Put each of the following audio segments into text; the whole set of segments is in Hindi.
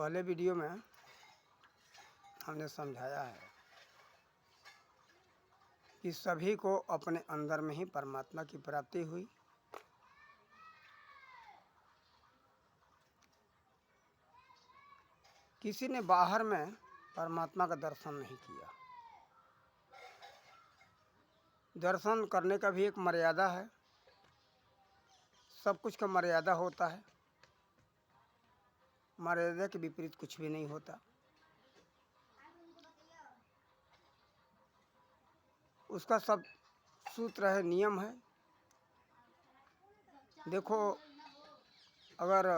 पहले वीडियो में हमने समझाया है कि सभी को अपने अंदर में ही परमात्मा की प्राप्ति हुई। किसी ने बाहर में परमात्मा का दर्शन नहीं किया। दर्शन करने का भी एक मर्यादा है। सब कुछ का मर्यादा होता है। मर्यादा के विपरीत कुछ भी नहीं होता। उसका सब सूत्र है, नियम है। देखो, अगर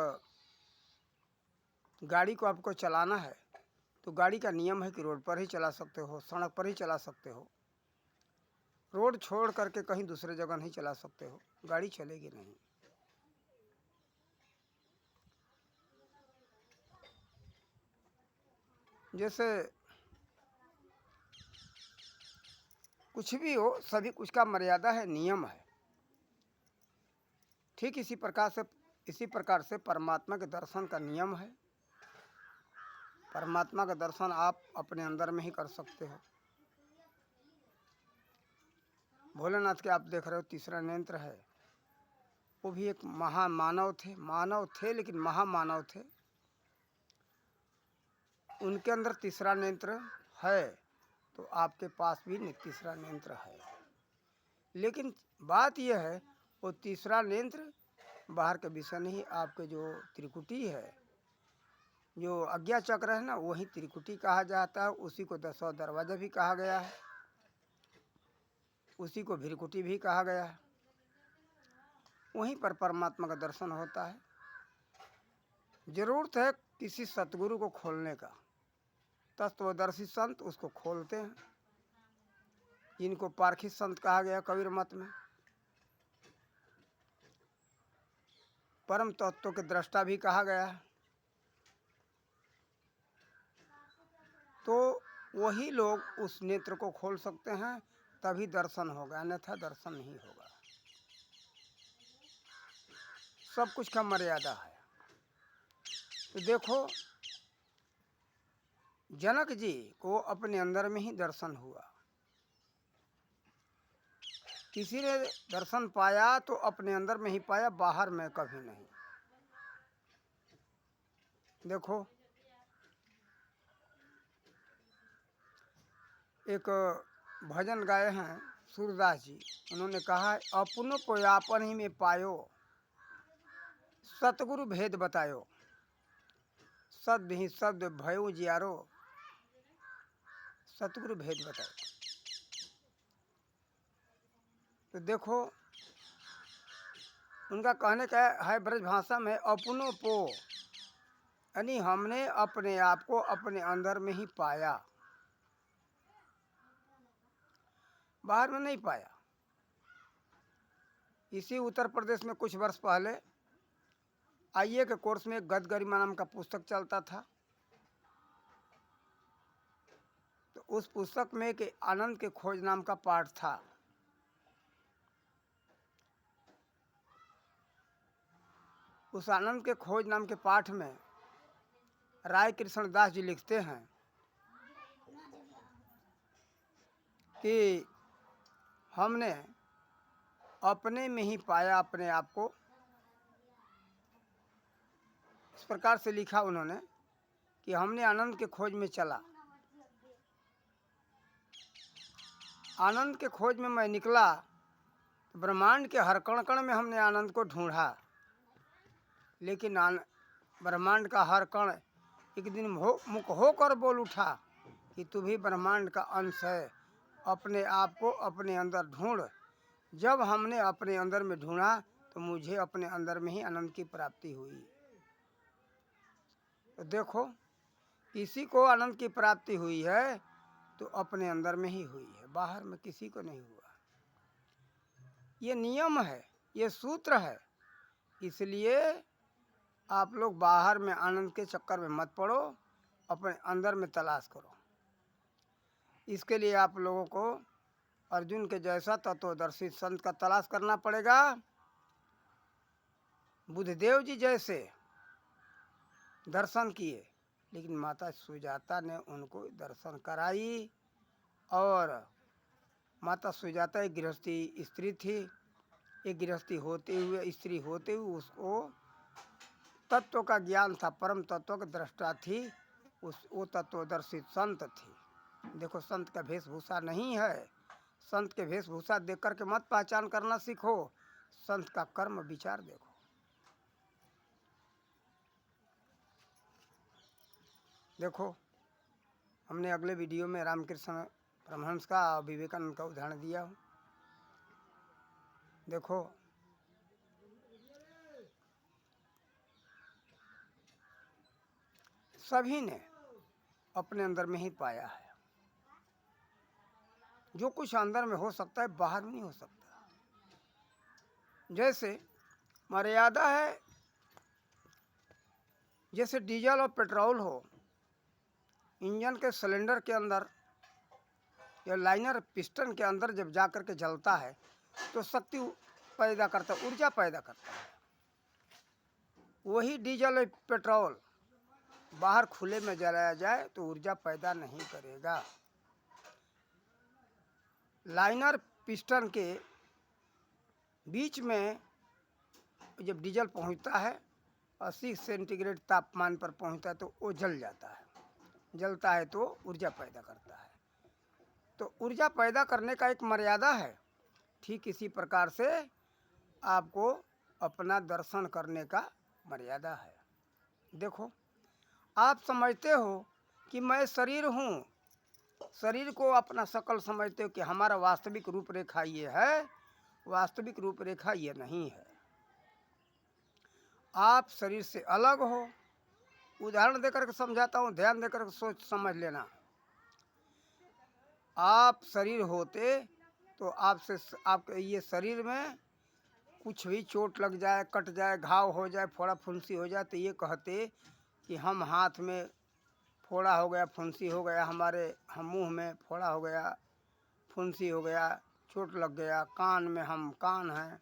गाड़ी को आपको चलाना है तो गाड़ी का नियम है कि रोड पर ही चला सकते हो, सड़क पर ही चला सकते हो। रोड छोड़ करके कहीं दूसरे जगह नहीं चला सकते हो, गाड़ी चलेगी नहीं। जैसे कुछ भी हो, सभी कुछ का मर्यादा है, नियम है। ठीक इसी प्रकार से परमात्मा के दर्शन का नियम है। परमात्मा का दर्शन आप अपने अंदर में ही कर सकते हो। भोलेनाथ के आप देख रहे हो तीसरा नेत्र है। वो भी एक महामानव थे। मानव थे लेकिन महामानव थे। उनके अंदर तीसरा नेत्र है तो आपके पास भी तीसरा नेत्र है। लेकिन बात यह है, वो तीसरा नेत्र बाहर का विषय नहीं। आपके जो त्रिकुटी है, जो आज्ञा चक्र है ना, वही त्रिकुटी कहा जाता है। उसी को 10वां दरवाजा भी कहा गया है। उसी को भृकुटी भी कहा गया है। वहीं पर परमात्मा का दर्शन होता है। जरूरत है किसी सतगुरु को खोलने का। तत्वदर्शी संत उसको खोलते हैं, जिनको पारखी संत कहा गया कबीर मत में। परम तत्व के दृष्टा भी कहा गया है। तो वही लोग उस नेत्र को खोल सकते हैं, तभी दर्शन होगा, अन्यथा दर्शन नहीं होगा। सब कुछ का मर्यादा है। तो देखो, जनक जी को अपने अंदर में ही दर्शन हुआ। किसी ने दर्शन पाया तो अपने अंदर में ही पाया, बाहर में कभी नहीं। देखो, एक भजन गाए हैं सूरदास जी। उन्होंने कहा है, अपनों को आपन ही में पायो, सतगुरु भेद बतायो, सद ही शब्द भयो जियारो, सतगुरु भेद बतायो। तो देखो, उनका कहने का है ब्रज भाषा में, अपनों को यानी हमने अपने आप को अपने अंदर में ही पाया, बाहर में नहीं पाया। इसी उत्तर प्रदेश में कुछ वर्ष पहले आईए के कोर्स में गद गरिमा नाम का पुस्तक चलता था। तो उस पुस्तक में एक आनंद के खोज नाम का पाठ था। उस आनंद के खोज नाम के पाठ में राय कृष्ण दास जी लिखते हैं कि हमने अपने में ही पाया अपने आप को। इस प्रकार से लिखा उन्होंने कि हमने आनंद के खोज में चला। आनंद के खोज में मैं निकला तो ब्रह्मांड के हर कण कण में हमने आनंद को ढूंढा। लेकिन ब्रह्मांड का हर कण एक दिन मुख होकर बोल उठा कि तू भी ब्रह्मांड का अंश है, अपने आप को अपने अंदर ढूंढ। जब हमने अपने अंदर में ढूंढा तो मुझे अपने अंदर में ही आनंद की प्राप्ति हुई। तो देखो, किसी को आनंद की प्राप्ति हुई है तो अपने अंदर में ही हुई है, बाहर में किसी को नहीं हुआ। ये नियम है, ये सूत्र है। इसलिए आप लोग बाहर में आनंद के चक्कर में मत पड़ो, अपने अंदर में तलाश करो। इसके लिए आप लोगों को अर्जुन के जैसा तत्वदर्शी संत का तलाश करना पड़ेगा। बुद्धदेव जी जैसे दर्शन किए, लेकिन माता सुजाता ने उनको दर्शन कराई। और माता सुजाता एक गृहस्थी स्त्री थी। एक गृहस्थी होते हुए, स्त्री होते हुए उसको तत्व का ज्ञान था, परम तत्व का दृष्टा थी। वो तत्वदर्शी संत थी। देखो, संत का वेशभूषा नहीं है। संत के वेशभूषा देख करके मत पहचान करना सीखो, संत का कर्म विचार देखो। देखो, हमने अगले वीडियो में रामकृष्ण परमहंस का और विवेकानंद का उदाहरण दिया हूँ। देखो, सभी ने अपने अंदर में ही पाया है। जो कुछ अंदर में हो सकता है बाहर नहीं हो सकता। जैसे मर्यादा है, जैसे डीजल और पेट्रोल हो, इंजन के सिलेंडर के अंदर या लाइनर पिस्टन के अंदर जब जा कर के जलता है तो शक्ति पैदा करता है, ऊर्जा पैदा करता है। वही डीजल और पेट्रोल बाहर खुले में जलाया जाए तो ऊर्जा पैदा नहीं करेगा। लाइनर पिस्टन के बीच में जब डीजल पहुंचता है 80 सेंटीग्रेड तापमान पर पहुंचता है तो वो जल जाता है। जलता है तो ऊर्जा पैदा करता है। तो ऊर्जा पैदा करने का एक मर्यादा है। ठीक इसी प्रकार से आपको अपना दर्शन करने का मर्यादा है। देखो, आप समझते हो कि मैं शरीर हूँ, शरीर को अपना शकल समझते हो कि हमारा वास्तविक रूपरेखा ये है। वास्तविक रूपरेखा ये नहीं है। आप शरीर से अलग हो। उदाहरण देकर के समझाता हूँ, ध्यान देकर के सोच समझ लेना। आप शरीर होते तो आपसे आपके ये शरीर में कुछ भी चोट लग जाए, कट जाए, घाव हो जाए, फोड़ा फुंसी हो जाए तो ये कहते कि हम हाथ में फोड़ा हो गया, फुंसी हो गया, हम मुंह में फोड़ा हो गया, फुंसी हो गया, चोट लग गया, कान में हम कान हैं,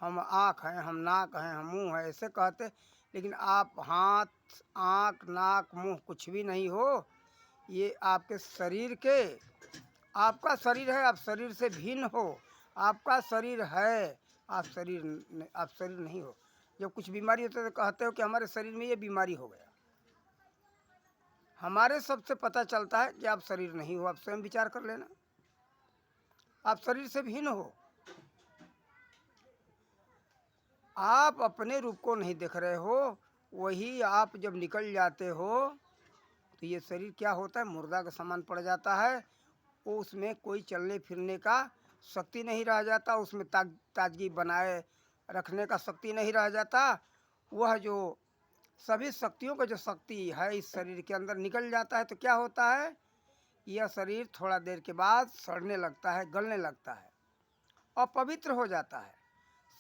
हम आँख हैं, हम नाक हैं, हम मुंह है, ऐसे कहते। लेकिन आप हाथ, आँख, नाक, मुंह कुछ भी नहीं हो। ये आपके शरीर के, आपका शरीर है, आप शरीर से भिन्न हो। आपका शरीर है, आप शरीर नहीं हो। जब कुछ बीमारी होती है तो कहते हो कि हमारे शरीर में ये बीमारी हो गया। हमारे सबसे पता चलता है कि आप शरीर नहीं हो। आप स्वयं विचार कर लेना, आप शरीर से भिन्न हो। आप अपने रूप को नहीं देख रहे हो। वही आप जब निकल जाते हो तो ये शरीर क्या होता है, मुर्दा का समान पड़ जाता है। वो उसमें कोई चलने फिरने का शक्ति नहीं रह जाता। उसमें ताजगी बनाए रखने का शक्ति नहीं रह जाता। वह जो सभी शक्तियों का जो शक्ति है इस शरीर के अंदर निकल जाता है तो क्या होता है, यह शरीर थोड़ा देर के बाद सड़ने लगता है, गलने लगता है और पवित्र हो जाता है।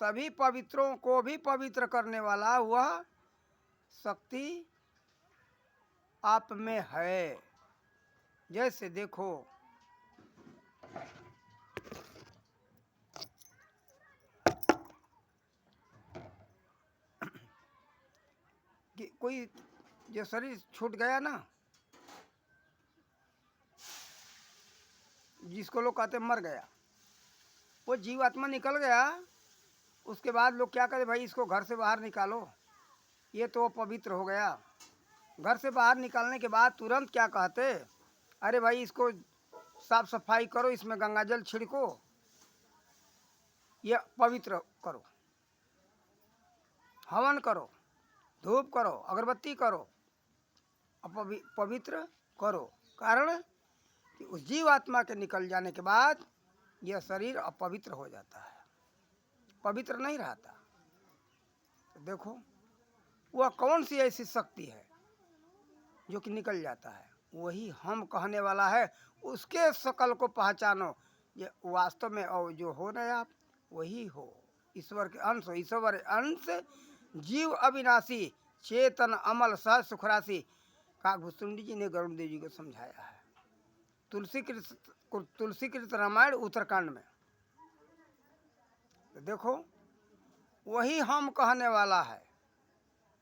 सभी पवित्रों को भी पवित्र करने वाला वह शक्ति आप में है। जैसे देखो, कि कोई जो शरीर छूट गया ना, जिसको लोग कहते मर गया, वो जीवात्मा निकल गया। उसके बाद लोग क्या कहते, भाई इसको घर से बाहर निकालो, ये तो पवित्र हो गया। घर से बाहर निकालने के बाद तुरंत क्या कहते, अरे भाई इसको साफ सफाई करो, इसमें गंगाजल छिड़को, ये पवित्र करो, हवन करो, धूप करो, अगरबत्ती करो, पवित्र करो। कारण कि उस जीवात्मा के निकल जाने के बाद यह शरीर अपवित्र हो जाता है, पवित्र नहीं रहता। तो देखो, वह कौन सी ऐसी शक्ति है जो कि निकल जाता है। वही हम कहने वाला है। उसके शकल को पहचानो। ये वास्तव में और जो हो रहे आप वही हो, ईश्वर के अंश हो। ईश्वर अंश, जीव अविनाशी, चेतन अमल सहज सुखराशि। काकभूषुंडी जी ने गरुड़ देव जी को समझाया है तुलसीकृत रामायण उत्तरकांड में। तो देखो, वही हम कहने वाला है,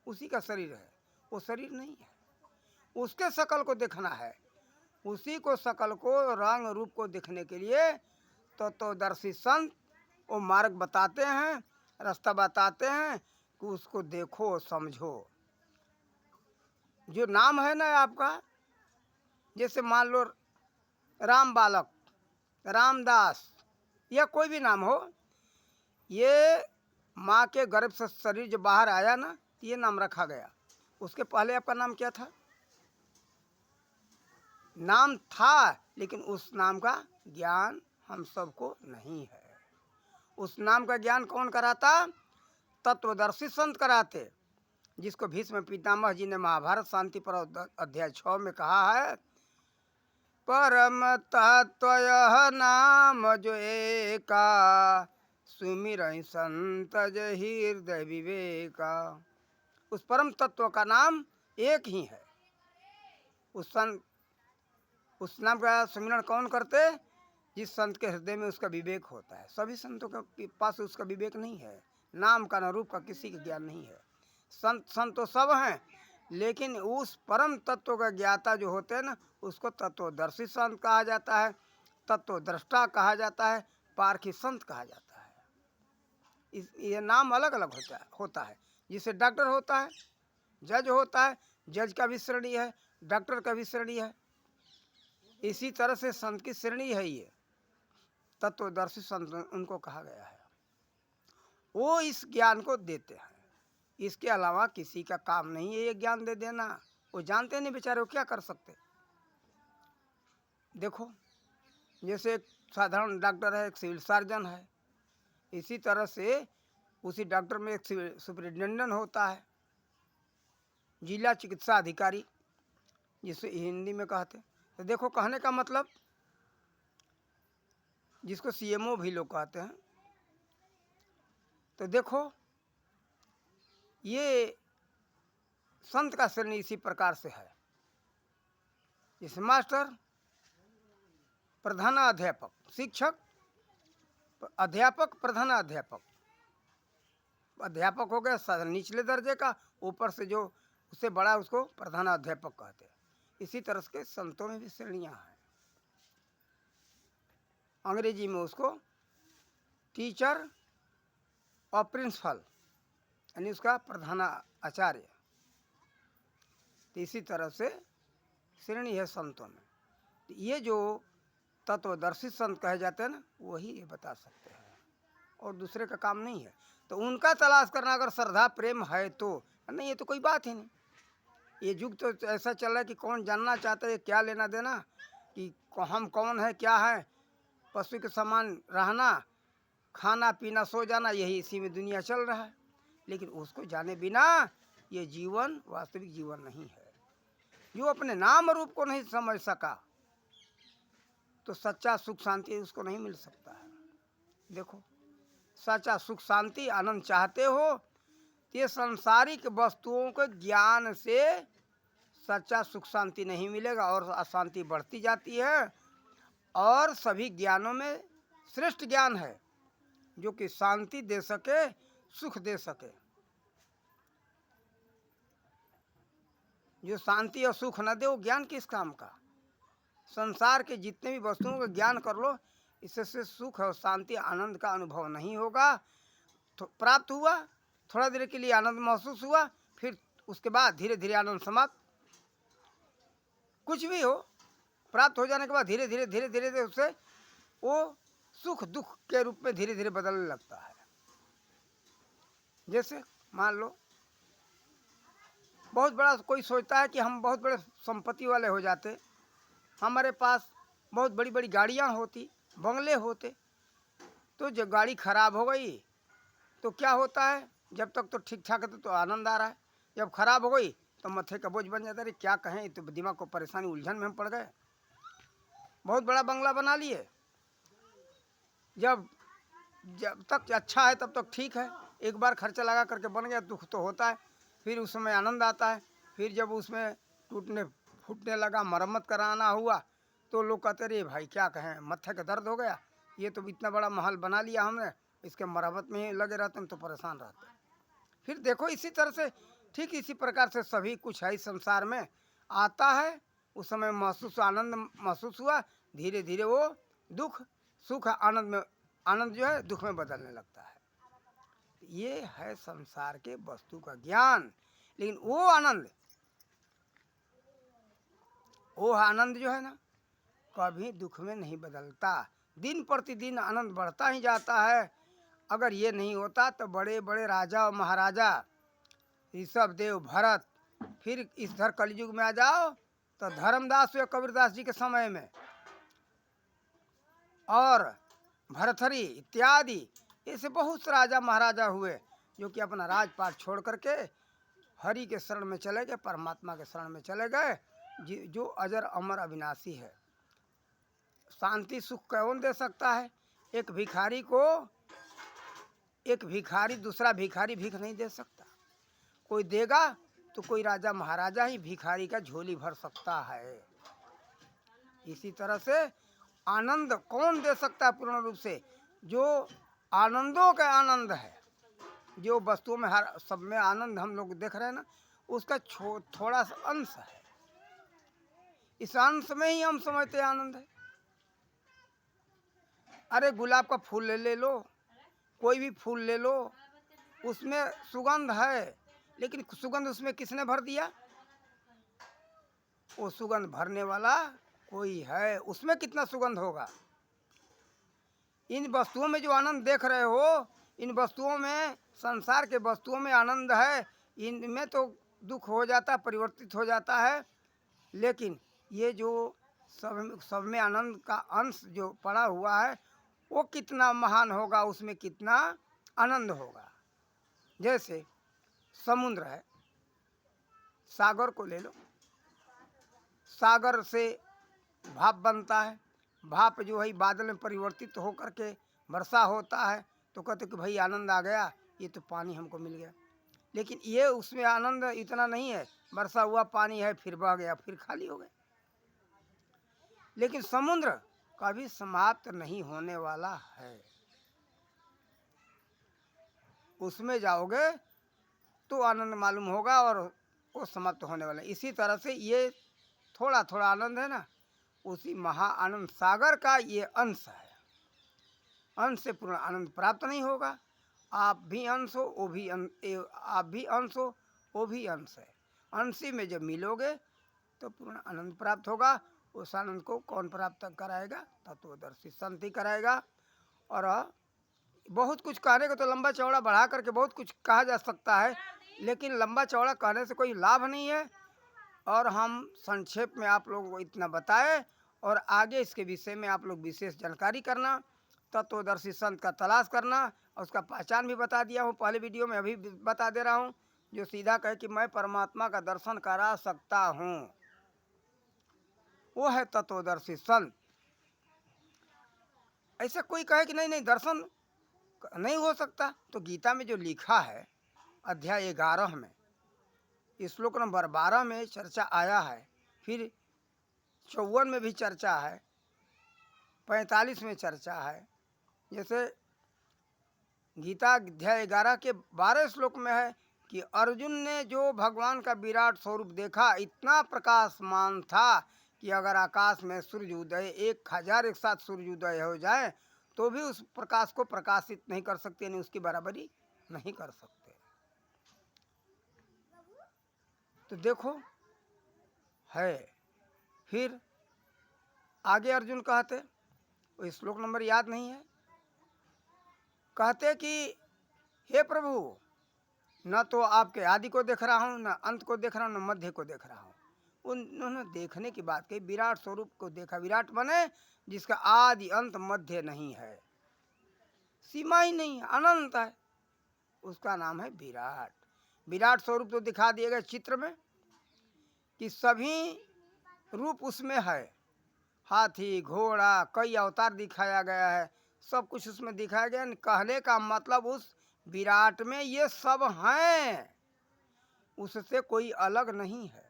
उसी का शरीर है, वो शरीर नहीं है। उसके शकल को देखना है, उसी को शकल को रंग रूप को देखने के लिए तत्वदर्शी संत वो मार्ग बताते हैं, रास्ता बताते हैं कि उसको देखो समझो। जो नाम है ना आपका, जैसे मान लो राम बालक, रामदास या कोई भी नाम हो, ये माँ के गर्भ से शरीर जो बाहर आया ना, ये नाम रखा गया। उसके पहले आपका नाम क्या था? नाम था, लेकिन उस नाम का ज्ञान हम सबको नहीं है। उस नाम का ज्ञान कौन कराता? तत्वदर्शी संत कराते, जिसको भीष्म पितामह जी ने महाभारत शांति पर अध्याय 6 में कहा है, परम तत्व यह नाम जो एका, सुमिरहि संत जय हृदय विवेका। उस परम तत्व का नाम एक ही है। उस नाम का सुमिरन कौन करते? जिस संत के हृदय में उसका विवेक होता है। सभी संतों के पास उसका विवेक नहीं है, नाम का न रूप का किसी का ज्ञान नहीं है। संत तो सब हैं, लेकिन उस परम तत्व का ज्ञाता जो होते हैं ना, उसको तत्वदर्शी संत कहा जाता है, तत्वदृष्टा कहा जाता है, पारखी संत कहा जाता है। ये नाम अलग अलग होता है। जिसे डॉक्टर होता है, जज होता है, जज का भी श्रेणी है, डॉक्टर का भी श्रेणी है। इसी तरह से संत की श्रेणी है। ये तत्वदर्शी संत उनको कहा गया है। वो इस ज्ञान को देते हैं, इसके अलावा किसी का काम नहीं है ये ज्ञान दे देना। वो जानते नहीं बेचारे, वो क्या कर सकते। देखो, जैसे एक साधारण डॉक्टर है, एक सिविल सर्जन है, इसी तरह से उसी डॉक्टर में एक सुपरिटेंडेंट होता है, जिला चिकित्सा अधिकारी, जिसे हिंदी में कहते। तो देखो, कहने का मतलब, जिसको सीएमओ भी लोग कहते हैं। तो देखो, ये संत का श्रेणी इसी प्रकार से है। जैसे मास्टर, प्रधानाध्यापक, शिक्षक, अध्यापक, प्रधानाध्यापक। अध्यापक हो गया निचले दर्जे का, ऊपर से जो उससे बड़ा उसको प्रधानाध्यापक कहते हैं। इसी तरह के संतों में भी श्रेणियां हैं। अंग्रेजी में उसको टीचर और प्रिंसिपल, यानी उसका प्रधान आचार्य। तो इसी तरह से श्रेणी है संतों में। तो ये जो तत्वदर्शी संत कहे जाते हैं ना, वही ये बता सकते हैं, और दूसरे का काम नहीं है। तो उनका तलाश करना अगर श्रद्धा प्रेम है तो नहीं, ये तो कोई बात ही नहीं। ये युग तो ऐसा चल रहा है कि कौन जानना चाहता है, क्या लेना देना कि हम कौन है क्या है। पशु के समान रहना, खाना पीना सो जाना, यही इसी में दुनिया चल रहा है। लेकिन उसको जाने बिना ये जीवन वास्तविक जीवन नहीं है। जो अपने नाम रूप को नहीं समझ सका, तो सच्चा सुख शांति उसको नहीं मिल सकता है। देखो, सच्चा सुख शांति आनंद चाहते हो, ये सांसारिक वस्तुओं के ज्ञान से सच्चा सुख शांति नहीं मिलेगा, और अशांति बढ़ती जाती है। और सभी ज्ञानों में श्रेष्ठ ज्ञान है जो कि शांति दे सके, सुख दे सके। जो शांति और सुख न दे, वो ज्ञान किस काम का। संसार के जितने भी वस्तुओं का ज्ञान कर लो, इससे सुख और शांति आनंद का अनुभव नहीं होगा। तो प्राप्त हुआ, थोड़ा देर के लिए आनंद महसूस हुआ, फिर उसके बाद धीरे धीरे आनंद समाप्त। कुछ भी हो, प्राप्त हो जाने के बाद धीरे धीरे धीरे धीरे उससे वो सुख दुख के रूप में धीरे धीरे बदलने लगता है। जैसे मान लो, बहुत बड़ा कोई सोचता है कि हम बहुत बड़े संपत्ति वाले हो जाते, हमारे पास बहुत बड़ी बड़ी गाड़ियाँ होती, बंगले होते। तो जब गाड़ी खराब हो गई तो क्या होता है, जब तक तो ठीक ठाक है तो आनंद आ रहा है, जब खराब हो गई तो मत्थे का बोझ बन जाता है। क्या कहें, तो दिमाग को परेशानी, उलझन में हम पड़ गए। बहुत बड़ा बंगला बना लिए, जब तक अच्छा है तब तक ठीक है, एक बार खर्चा लगा करके बन गया, दुख तो होता है। फिर उसमें आनंद आता है। फिर जब उसमें टूटने फूटने लगा, मरम्मत कराना हुआ, तो लोग कहते रे भाई क्या कहें, मत्थे का दर्द हो गया, ये तो इतना बड़ा महल बना लिया हमने, इसके मरम्मत में ही लगे रहते हम तो परेशान रहते। फिर देखो, इसी तरह से ठीक इसी प्रकार से सभी कुछ है इस संसार में। आता है, उस समय महसूस आनंद महसूस हुआ, धीरे धीरे वो दुख सुख आनंद में, आनंद जो है दुख में बदलने लगता है। ये है संसार के वस्तु का ज्ञान। लेकिन वो आनंद जो है ना, कभी दुख में नहीं बदलता। दिन प्रतिदिन आनंद बढ़ता ही जाता है। अगर ये नहीं होता तो बड़े बड़े राजा और महाराजा, ऋषभ देव, भरत, फिर इधर कलयुग में आ जाओ तो धर्मदास या कबीरदास जी के समय में, और भरथरी इत्यादि, ऐसे बहुत से राजा महाराजा हुए जो कि अपना राजपाट छोड़ करके हरि के शरण में चले गए, परमात्मा के शरण में चले गए, जो अजर अमर अविनाशी है। शांति सुख कौन दे सकता है? एक भिखारी दूसरा भिखारी भीख नहीं दे सकता। कोई देगा तो कोई राजा महाराजा ही भिखारी का झोली भर सकता है। इसी तरह से आनंद कौन दे सकता है पूर्ण रूप से? जो आनंदों का आनंद है, जो वस्तुओं में हर सब में आनंद हम लोग देख रहे हैं ना, उसका थोड़ा सा अंश है। इस अंश में ही हम समझते हैं आनंद है। अरे गुलाब का फूल ले लो, कोई भी फूल ले लो, उसमें सुगंध है, लेकिन सुगंध उसमें किसने भर दिया? वो सुगंध भरने वाला कोई है। उसमें कितना सुगंध होगा? इन वस्तुओं में जो आनंद देख रहे हो, इन वस्तुओं में, संसार के वस्तुओं में आनंद है, इनमें तो दुख हो जाता, परिवर्तित हो जाता है। लेकिन ये जो सब में आनंद का अंश जो पड़ा हुआ है, वो कितना महान होगा, उसमें कितना आनंद होगा। जैसे समुद्र है, सागर को ले लो, सागर से भाप बनता है, भाप जो है बादल में परिवर्तित होकर के वर्षा होता है, तो कहते कि भाई आनंद आ गया, ये तो पानी हमको मिल गया। लेकिन ये उसमें आनंद इतना नहीं है, वर्षा हुआ, पानी है, फिर बह गया, फिर खाली हो गया। लेकिन समुद्र कभी समाप्त नहीं होने वाला है। उसमें जाओगे तो आनंद मालूम होगा और वो समाप्त होने वाला है। इसी तरह से ये थोड़ा थोड़ा आनंद है ना, उसी महा आनंद सागर का ये अंश है। अंश से पूर्ण आनंद प्राप्त नहीं होगा। आप भी अंश हो, वो भी आप भी अंश हो, वो भी अंश है। अंशी में जब मिलोगे तो पूर्ण आनंद प्राप्त होगा। उस आनंद को कौन प्राप्त कराएगा? तत्वदर्शी संत ही कराएगा। और बहुत कुछ कहने को तो लंबा चौड़ा बढ़ा करके बहुत कुछ कहा जा सकता है, लेकिन लंबा चौड़ा कहने से कोई लाभ नहीं है। और हम संक्षेप में आप लोगों को इतना बताए, और आगे इसके विषय में आप लोग विशेष जानकारी करना, तत्वदर्शी संत का तलाश करना, और उसका पहचान भी बता दिया हूँ पहले वीडियो में, अभी बता दे रहा हूँ। जो सीधा कहे कि मैं परमात्मा का दर्शन करा सकता हूँ, वो है तत्वदर्शी संत। ऐसा कोई कहे कि नहीं नहीं दर्शन नहीं हो सकता, तो गीता में जो लिखा है अध्याय 11 में, श्लोक नंबर 12 में चर्चा आया है, फिर 54 में भी चर्चा है, 45 में चर्चा है। जैसे गीता अध्याय 11 के 12 श्लोक में है कि अर्जुन ने जो भगवान का विराट स्वरूप देखा, इतना प्रकाशमान था कि अगर आकाश में सूर्य उदय 1000 एक साथ सूर्य उदय हो जाए तो भी उस प्रकाश को प्रकाशित नहीं कर सकते, नहीं उसकी बराबरी नहीं कर सकते। तो देखो है। फिर आगे अर्जुन कहते, वो श्लोक नंबर याद नहीं है, कहते कि हे प्रभु, न तो आपके आदि को देख रहा हूँ, न अंत को देख रहा हूँ, न मध्य को देख रहा हूँ। उन्होंने देखने की बात कही, विराट स्वरूप को देखा। विराट बने जिसका आदि अंत मध्य नहीं है, सीमा ही नहीं, अनंत है, उसका नाम है विराट। विराट स्वरूप तो दिखा दिए गए चित्र में कि सभी रूप उसमें है, हाथी घोड़ा कई अवतार दिखाया गया है, सब कुछ उसमें दिखाया गया। कहने का मतलब उस विराट में ये सब हैं, उससे कोई अलग नहीं है।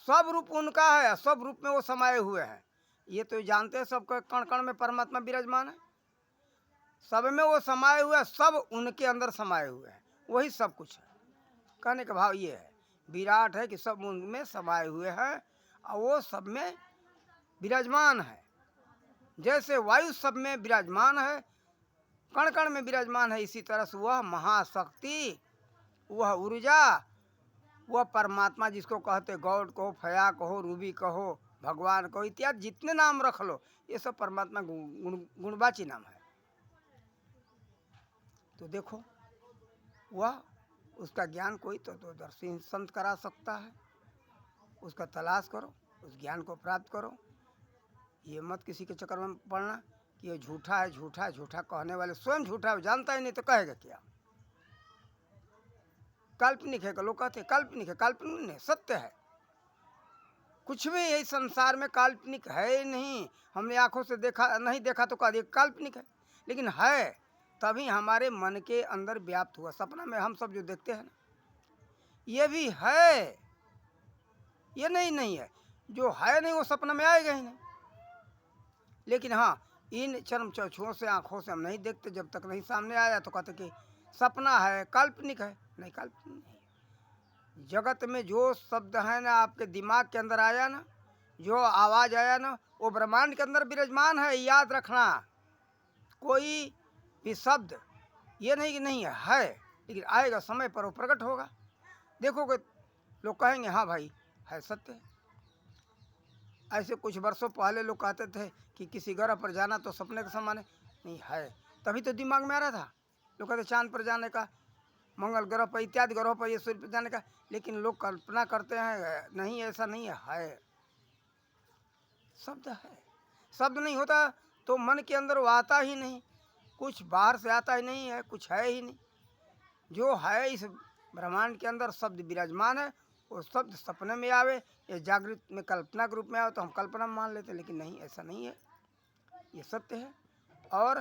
सब रूप उनका है, सब रूप में वो समाये हुए हैं। ये तो जानते हैं सब कण कण में परमात्मा विराजमान है, सब में वो समाये हुए हैं, सब उनके अंदर समाये हुए हैं, वही सब कुछ है। कहने का भाव ये है विराट है कि सब उनमें समाये हुए हैं और वो सब में विराजमान है। जैसे वायु सब में विराजमान है, कण कण में विराजमान है, इसी तरह से वह महाशक्ति, वह ऊर्जा, वह परमात्मा जिसको कहते गॉड कहो, फया कहो, रूबी कहो, भगवान कहो, इत्यादि जितने नाम रख लो, ये सब परमात्मा गुणवाची नाम है। तो देखो वह उसका ज्ञान कोई तो दर्शी संत करा सकता है। उसका तलाश करो, उस ज्ञान को प्राप्त करो। ये मत किसी के चक्कर में पड़ना कि ये झूठा है, झूठा है, झूठा कहने वाले स्वयं झूठा है, जानता ही नहीं तो कहेगा क्या। काल्पनिक है, लोग कहते हैं काल्पनिक है, काल्पनिक नहीं, सत्य है। कुछ भी यही संसार में काल्पनिक है ही नहीं। हमने आंखों से देखा नहीं, देखा तो कह दिया काल्पनिक है, लेकिन है तभी हमारे मन के अंदर व्याप्त हुआ। सपना में हम सब जो देखते हैं ना, ये भी है, ये नहीं है। जो है नहीं वो सपना में आएगा ही नहीं। लेकिन हाँ, इन चर्म चक्षुओं से, आंखों से हम नहीं देखते, जब तक नहीं सामने आया तो कहते कि सपना है, काल्पनिक है। नहीं, काल्पनिक नहीं। जगत में जो शब्द है ना, आपके दिमाग के अंदर आया ना, जो आवाज आया ना, वो ब्रह्मांड के अंदर विराजमान है। याद रखना, कोई भी शब्द ये नहीं कि नहीं है, लेकिन आएगा समय पर वो प्रकट होगा। देखोगे लोग कहेंगे हाँ भाई है, सत्य है। ऐसे कुछ वर्षों पहले लोग कहते थे कि किसी ग्रह पर जाना तो सपने के समान है। नहीं है, तभी तो दिमाग में आ रहा था। लोग कहते चांद पर जाने का, मंगल ग्रह पर, इत्यादि ग्रहों पर, ये सूर्य पर जाने का, लेकिन लोग कल्पना करते हैं नहीं, ऐसा नहीं है। शब्द है, शब्द नहीं होता तो मन के अंदर वो आता ही नहीं, कुछ बाहर से आता ही नहीं है, कुछ है ही नहीं। जो है इस ब्रह्मांड के अंदर शब्द विराजमान है। वो शब्द सपने में आवे या जागृत में कल्पना के रूप में आवे तो हम कल्पना मान लेते, लेकिन नहीं, ऐसा नहीं है, ये सत्य है। और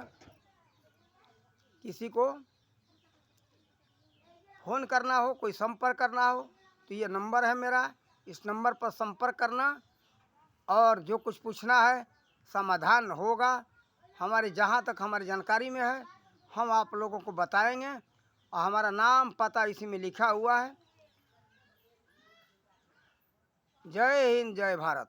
किसी को फोन करना हो, कोई संपर्क करना हो, तो ये नंबर है मेरा, इस नंबर पर संपर्क करना और जो कुछ पूछना है समाधान होगा। हमारे जहाँ तक हमारी जानकारी में है हम आप लोगों को बताएंगे, और हमारा नाम पता इसी में लिखा हुआ है। जय हिंद, जय भारत।